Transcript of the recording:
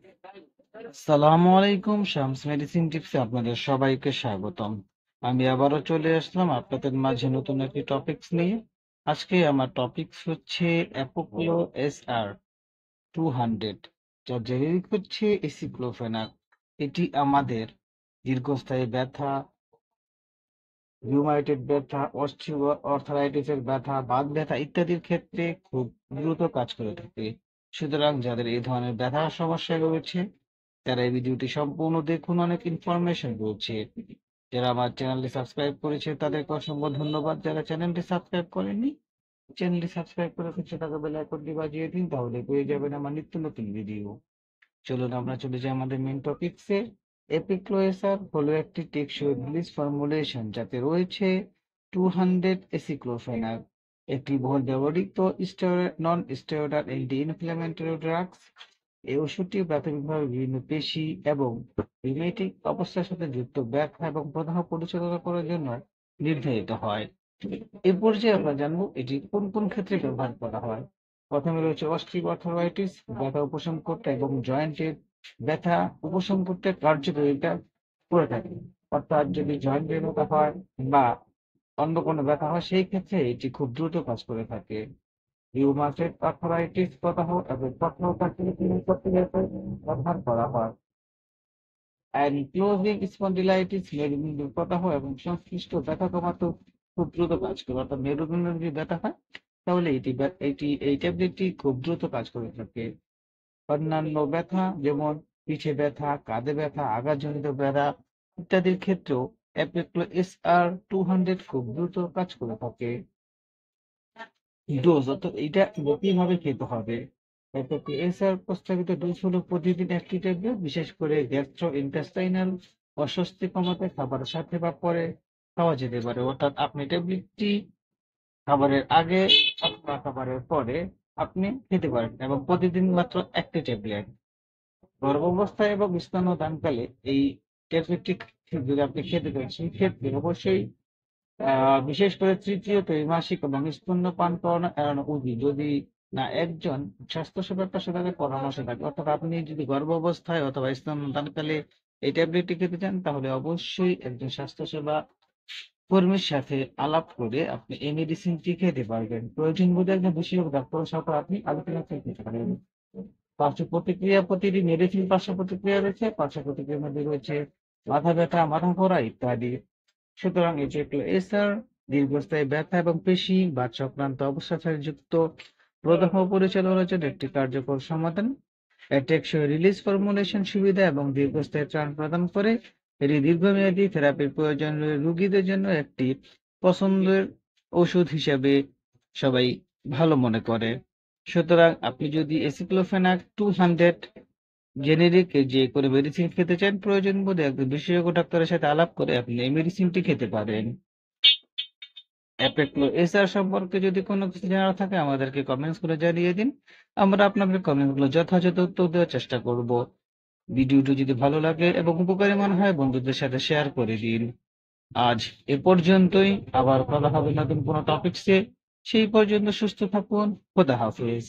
আসসালামু আলাইকুম। শামস মেডিসিন টিপসে আপনাদের সবাইকে স্বাগতম। আমি আবারও চলে আসলাম আপনাদের মাঝে নতুন একটি টপিকস নিয়ে। আজকে আমার টপিকস হচ্ছে অ্যাপোক্লো SR 200, যার জেনেরিক হচ্ছে এসিক্লোফেনাক। এটি আমাদের দীর্ঘস্থায়ী ব্যথা, রিউমাটয়েড ব্যথা, অস্টিও অর্থারাইটিসের ব্যথা, বাত ব্যথা ইত্যাদির ক্ষেত্রে খুব দ্রুত কাজ করে থাকে। সুতরাং যাদের এই ধরনের ব্যথার সমস্যা রয়েছে তারা এই ভিডিওটি সম্পূর্ণ দেখুন, অনেক ইনফরমেশন রয়েছে। যারা আমার চ্যানেলটি সাবস্ক্রাইব করেছে তাদেরকে অসংখ্য ধন্যবাদ। যারা চ্যানেলটি সাবস্ক্রাইব করেনি, চ্যানেলটি সাবস্ক্রাইব করে হচ্ছে টাকা বেল আইকনটি বাজিয়ে দিন, তাহলে পেয়ে যাবেন আমার নিত্য নতুন ভিডিও। চলুন আমরা চলে যাই আমাদের মেন টপিকসে। এপিক্লোএসআর হলো একটি টেকসই রিলিজ ফর্মুলেশন যাতে রয়েছে 200 এসিক্লোফেনাক, একটি বহুল ব্যবহৃত non steroidal anti inflammatory drugs. এই ওষুধটি প্রাথমিকভাবে বিভিন্ন পেশি এবং রিউমেটিক অবস্থার সাথে যুক্ত ব্যথা এবং প্রদাহ পরিচালনা করার জন্য নির্ধারিত হয়। এ পর্যায়ে আমরা জানবো এটি কোন কোন ক্ষেত্রে ব্যবহার করা হয়। প্রথমে রয়েছে অস্টিওআর্থ্রাইটিস, ব্যথা উপশম করতে এবং জয়েন্টের ব্যথা উপশম করতে কার্যকারিতা করে থাকে। অর্থাৎ যদি জয়েন্টের ব্যথা হয় বা অন্য কোনো ব্যথা হয় সেই ক্ষেত্রে এটি খুব দ্রুত কাজ করে থাকে। রিউমাটয়েড আর্থ্রাইটিস, প্রদাহ এবং করতে ব্যবহার করা হয়। অ্যানক্লোজিং স্পন্ডিলাইটিস, মেরুদণ্ডের প্রদাহ এবং সংশ্লিষ্ট ব্যথা কমাতেও খুব দ্রুত কাজ করে। অর্থাৎ মেরুদণ্ডের যদি ব্যথা হয় তাহলে এই ট্যাবলেটটি খুব দ্রুত কাজ করে থাকে। অন্যান্য ব্যথা যেমন পিঠে ব্যথা, কাঁধে ব্যথা, আঘাতজনিত ব্যথা ইত্যাদির ক্ষেত্রেও অ্যাপোক্লো SR 200 খুব দ্রুত কাজ করে থাকে। ডোজ অর্থাৎ এইটা একইভাবে খেতে হবে। অ্যাপোক্লো SR প্রস্তাবিত ডোজ হলো প্রতিদিন একটি ট্যাবলেট, বিশেষ করে গ্যাস্ট্রো ইন্টেস্টাইনাল অস্বস্তি কমাতে খাবারের সাথে বা পরে খাওয়া যেতে পারে। অর্থাৎ আপনি ট্যাবলেটটি খাবারের আগে অথবা খাবারের পরে আপনি খেতে পারেন এবং প্রতিদিন মাত্র একটি ট্যাবলেট। গর্ভাবস্থায় এবং স্তন্যদানকালে এই ট্যাবলেটটি যদি আপনি খেতে পারেন সেই ক্ষেত্রে অবশ্যই বিশেষ করে তৃতীয় ত্রৈমাসিক এবং স্তন্যপান করানো এড়ানো উচিত। যদি না একজন স্বাস্থ্যসেবা পেশাদারের পরামর্শ থাকে, অর্থাৎ আপনি যদি গর্ভাবস্থায় অথবা স্তন্যদানকালে এই ট্যাবলেটটি খেতে চান তাহলে অবশ্যই একজন স্বাস্থ্যসেবা কর্মীর সাথে আলাপ করে আপনি এই মেডিসিনটি খেতে পারবেন। প্রয়োজন বোধে একজন বিশেষজ্ঞ ডাক্তারের সাথে আপনি আলোচনা করতে পারেন। পার্শ্ব প্রতিক্রিয়া, প্রতিটি মেডিসিন পার্শ্ব প্রতিক্রিয়া রয়েছে। পার্শ্ব প্রতিক্রিয়ার মধ্যে রয়েছে মাথা ব্যথা, মাথা ঘোরা ইত্যাদি। সুতরাং এটি একটি এসার দীর্ঘস্থায়ী ব্যথা এবং পেশি বা চক্রান্ত অবস্থার সাথে যুক্ত প্রদাহ পরিচালনার জন্য একটি কার্যকর সমাধান। টেকসই রিলিজ ফর্মুলেশন সুবিধা এবং দীর্ঘস্থায়ী ত্রাণ প্রদান করে। এটি দীর্ঘমেয়াদী থেরাপির প্রয়োজন রোগীদের জন্য একটি পছন্দের ওষুধ হিসেবে সবাই ভালো মনে করে। সুতরাং আপনি যদি এসিক্লোফেনাক 200 জেনেরিক যে কোনো মেডিসিন খেতে চান, প্রয়োজন বোধে একজন বিশেষজ্ঞ ডাক্তারের সাথে আলাপ করে আপনি এই মেডিসিনটি খেতে পারেন। অ্যাপোক্লো SR সম্পর্কে যদি কোনো কিছু জানার থাকে আমাদেরকে কমেন্টস করে জানিয়ে দিন। আমরা আপনাদের কমেন্টগুলো যথাযথ উত্তর দেওয়ার চেষ্টা করব। ভিডিওটি যদি ভালো লাগে এবং উপকারী মনে হয় বন্ধুদের সাথে শেয়ার করে দিন। আজ এ পর্যন্তই, আবার কথা হবে নতুন কোনো টপিকসে। সেই পর্যন্ত সুস্থ থাকুন। খোদা হাফেজ।